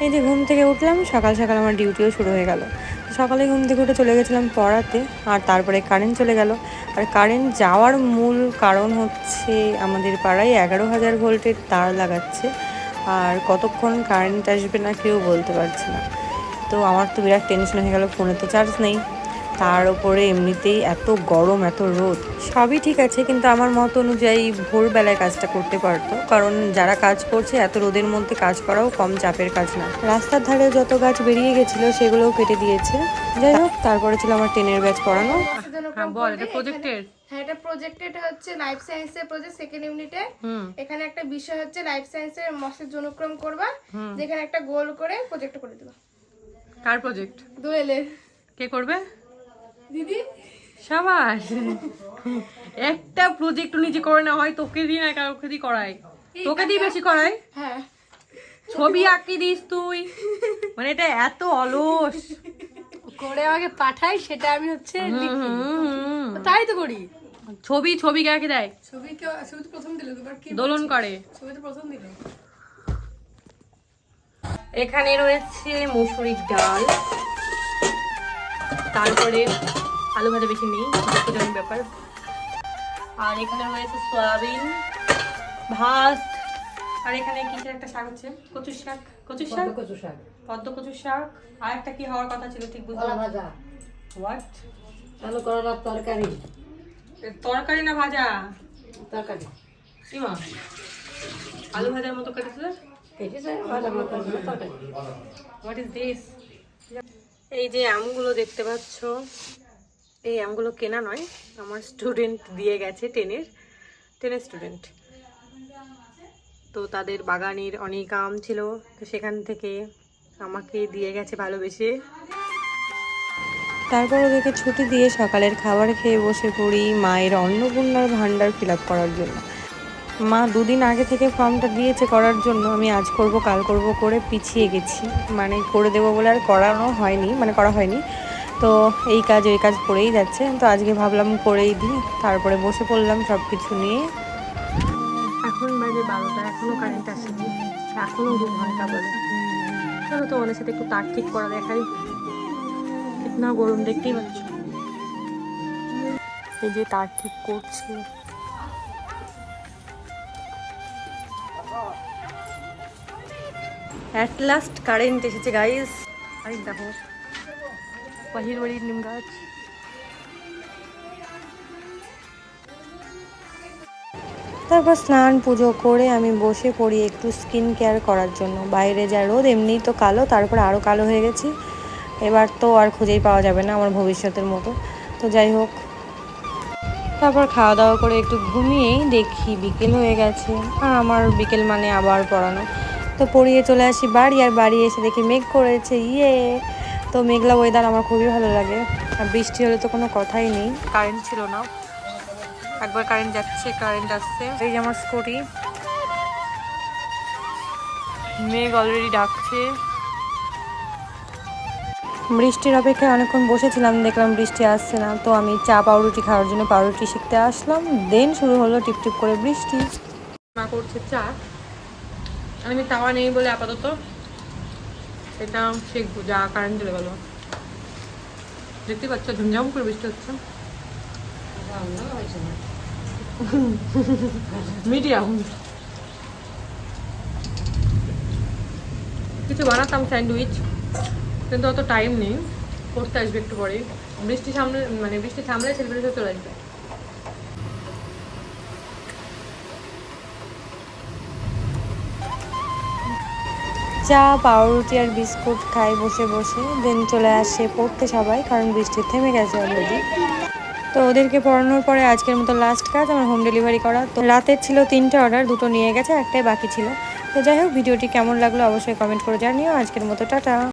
এই যে ঘুম থেকে উঠলাম, সকাল সকাল আমার ডিউটিও শুরু হয়ে গেল। সকালে ঘুম থেকে উঠে চলে গেছিলাম পড়াতে, আর তারপরে কারেন্ট চলে গেল। আর কারেন্ট যাওয়ার মূল কারণ হচ্ছে আমাদের পাড়ায় 11,000 ভোল্টের তার লাগাচ্ছে, আর কতক্ষণ কারেন্ট আসবে না কেউ বলতে পারছে না। তো আমার তো বিরাট টেনশন হয়ে গেল, ফোনে তো চার্জ নেই, তার উপরে এমনিতেই এত গরম এত রোদ। সবই ঠিক আছে, কিন্তু আমার মত অনুযায়ী ভোরবেলায় কাজটা করতে পারতো, কারণ যারা কাজ করছে এত রোদের মধ্যে কাজ করাও কম চাপের কাজ না। রাস্তার ধারে যত গাছ বেরিয়ে গেছিলো সেগুলোও কেটে দিয়েছে। যাই হোক, তারপরে ছিল আমার 10-এর ব্যাচ পড়ানো। হ্যাঁ, এটা প্রজেক্টে, এটা হচ্ছে লাইফ সায়েন্সের প্রজেক্ট সেকেন্ড ইউনিটে। এখানে একটা বিষয় হচ্ছে লাইফ সায়েন্সের মস্তিষ্ক অনুক্রম করবা, যেখানে একটা গোল করে প্রজেক্ট করে দেবা। কার প্রজেক্ট? দোয়েলের। কে করবে? দিদি। সাবাস। একটা প্রজেক্ট নিজে করে না হয়, তোকে দিয়ে না কাউকে দিয়ে করায়, তোকে দিয়ে বেশি করায়। হ্যাঁ, ছবি আঁকি দিস তুই, মানে এটা এত অলস করে আমাকে পাঠাই, সেটা আমি হচ্ছে লিখি। তাই তো করি। ছবি ছবি কে দেয়? ছবি তো প্রথম দিল, তোমার কি দোলন করে? ছবি তো প্রথম দিল। এখানে রয়েছে মুসুরির ডাল, তারপরে আলু ভাজা বেশি নেই, দুঃখজনক ব্যাপার। আর এখানে রয়েছে সয়াবিন ভাত, আর এখানে কিসের একটা শাক হচ্ছে, কচুর শাক। কচুর শাক, পদ্ম কচুর শাক। আর একটা কি হওয়ার কথা ছিল ঠিক বুঝলাম না। ভাজা। হোয়াট? আলু করলার তরকারি। তরকারি না ভাজা? তরকারি। সীমা আলু ভাজার মতো কেটেছিল। What is this? এই যে আমগুলো দেখতে পাচ্ছ, এই আমগুলো কেনা নয়, আমার স্টুডেন্ট দিয়ে গেছে, টেনের স্টুডেন্ট। তো তাদের বাগানের অনেক আম ছিল, তো সেখান থেকে আমাকে দিয়ে গেছে ভালোবেসে। তারপর ওদেরকে ছুটি দিয়ে সকালের খাবার খেয়ে বসে পড়ি মায়ের অন্নপূর্ণার ভাণ্ডার ফিল আপ করার জন্য। মা 2 দিন আগে থেকে ফর্মটা দিয়েছে করার জন্য, আমি আজ করব কাল করব করে পিছিয়ে গেছি, মানে করে দেবো বলে আর করানো হয়নি, মানে করা হয়নি। তো এই কাজ ওই কাজ করেই যাচ্ছে, তো আজকে ভাবলাম করেই দিই, তারপরে বসে পড়লাম সব কিছু নিয়ে। এখন বাজে 12টা, এখনও কারেন্ট আসেনি, এখনও 2 ঘন্টা বলে। চলো তোমাদের সাথে একটু তার ঠিক করা দেখাই। কিতনা গরম দেখতেই পাচ্ছ, এই যে তার ঠিক করছে। এট লাস্ট কারেন্ট এসেছে গাইস। এই দেখো বাহির বাড়ির নিম গাছ। তারপর স্নান পুজো করে আমি বসে পড়ি একটু স্কিন কেয়ার করার জন্য। বাইরে যা রোদ, এমনিই তো কালো, তারপরে আরও কালো হয়ে গেছি। এবার তো আর খুঁজেই পাওয়া যাবে না আমার ভবিষ্যতের মতো। তো যাই হোক, তারপর খাওয়া দাওয়া করে একটু ঘুমিয়েই দেখি বিকেল হয়ে গেছে, আর আমার বিকেল মানে আবার পড়ানো। তো পড়িয়ে চলে আসি বাড়ি, আর বাড়ি এসে দেখি মেঘ করেছে, ইয়ে। তো মেঘলা ওয়েদার আমার খুবই ভালো লাগে, আর বৃষ্টি হলে তো কোনো কথাই নেই। কারেন্ট ছিল না, একবার কারেন্ট যাচ্ছে কারেন্ট আসছে। এই যে আমার স্কুটি, মেঘ অলরেডি ডাকছে। বৃষ্টির অপেক্ষায় অনেকক্ষণ বসেছিলাম, দেখলাম বৃষ্টি আসছে না, তো আমি চা পাউরুটি খাওয়ার জন্য পাউরুটি শিখতে আসলাম। দেন শুরু হলো টিপটিপ করে বৃষ্টি। মা করছে চা, আমি তাওয়া নেই বলে আপাতত এটা শিখবো। যা কারেন্ট চলে গেল, দেখতে পাচ্ছ ঝুমঝাম করে বৃষ্টি হচ্ছে। মিডিয়াম কিছু বানাতাম স্যান্ডউইচ, কিন্তু অত টাইম নেই, করতে আসবে একটু পরে। বৃষ্টি সামনে, মানে বৃষ্টি থামলে ছেলেপেলে চলে আসবে। চা পাউরুটি আর বিস্কুট খাই বসে বসে। দেন চলে আসে পড়তে সবাই, কারণ বৃষ্টি থেমে গেছে অলরেডি। তো ওদেরকে পড়ানোর পরে আজকের মতো লাস্ট কাজ আমার হোম ডেলিভারি করা। তো রাতের ছিল 3টে অর্ডার, 2টো নিয়ে গেছে, একটাই বাকি ছিল। তো যাই হোক, ভিডিওটি কেমন লাগলো অবশ্যই কমেন্ট করে জানিও। আজকের মতো টাটা।